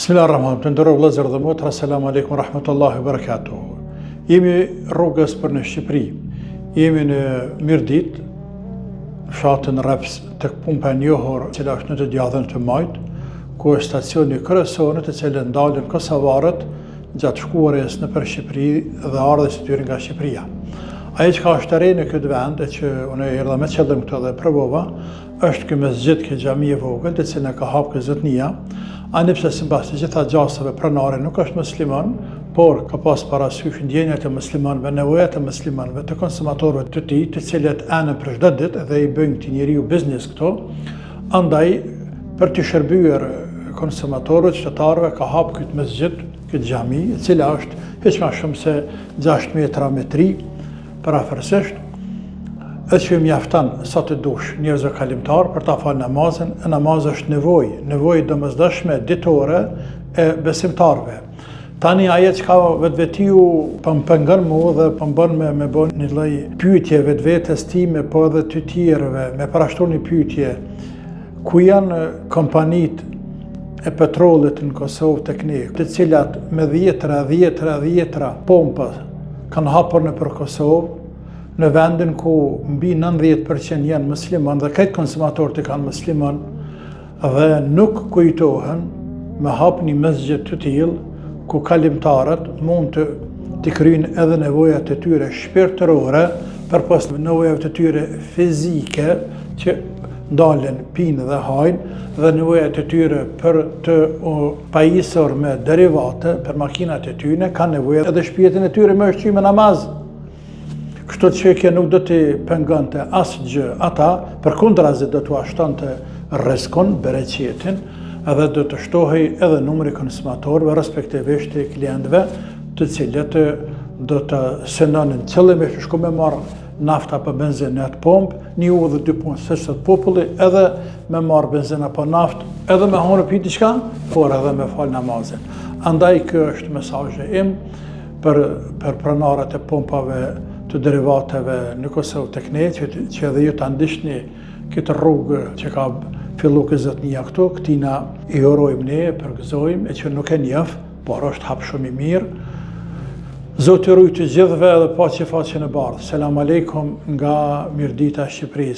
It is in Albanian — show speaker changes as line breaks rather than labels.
Bismillahirrahmanirrahim. Të nderuar vëllezër dhe motra, selam aleikum rahmetullahi wa barakatuh. Jemi rrugës për në Shqipëri. Jemi në Mirdit, fshatin Reps, tek pumpa e njohur, e cila është në të djadhen të Majt, ku është stacioni kryesor të cilën ndalen kosovarët gjatë shkuarjes nëpër Shqipëri dhe ardhes së tyre nga Shqipëria. Ajo që ka është të re në këtë vend, e që unë erdha me qëllim këto dhe provova, është ky mesxhit, ky xhami e vogël, të cilën ka hapur ky zotnia. Anipse sipas të gjitha gjasave pronare nuk është musliman, por ka pas parasysh ndjenjat e muslimanëve, nevojat e muslimanëve, të konsumatorëve të tij, të cilët anën për çdo ditë dhe i bëjnë këtij njeriu biznes këto. Andaj për të shërbyer konsumatorët, qytetarëve, ka hapur këtë mesxhit, këtë xhami, e cila është hiç më shumë se 6 metra me 3 parafërsisht. E që mjafton sa të dush njerëzve kalimtar për ta falë namazin. Namaz është nevojë domosdoshme ditore e besimtarëve. Tani ajo që ka vetvetiu po më pengon mua dhe po më bën me bën një lloj pyetje vetvetes time, po edhe të tjerëve, me parashton një pyetje. Ku janë kompanitë e petrollit në Kosovë tek ne, të cilat me dhjetra pompa kanë hapur nëpër Kosovë, në vendin ku mbi 90% janë musliman dhe këtë konsumatorët e kanë musliman, dhe nuk kujtohen me hap një mesxhit të tillë ku kalimtarët mund të kryejnë edhe nevojat e tyre shpirtërore përpas nevojave të tyre fizike që ndalen, pinë dhe hajnë, dhe nevojat e tyre për të pajisur me derivate për makinat e tyre, kanë nevojë edhe shtëpinë e tyre me ushqim e namaz. Kështu që kjo nuk do t'i pengonte asgjë ata, përkundrazi do t'u ashtonte rrezikun, bereqetin, edhe do të shtohej edhe numri konsumatorëve, respektivisht të klientëve, të cilët do të synonin qëllimisht shku me marrë nafta për benzinë në atë pompë, një udhë 2 punë së populli, edhe me marrë benzinë apo naftë, edhe me honë pi diçka, por edhe me fal namazin. Andaj kjo është mesazhi im për pronarët e pompave të derivateve në Kosovë tek ne, që edhe ju ta ndiqni këtë rrugë që ka fillu këtë zotnia këtu, këtina i urojmë ne, përgëzojmë, e që nuk e njeh, por është hap shumë i mirë. Zoti rujt të gjithëve dhe paqe faqe në bardhë. Selam aleikum nga Mirdita e Shqipërisë.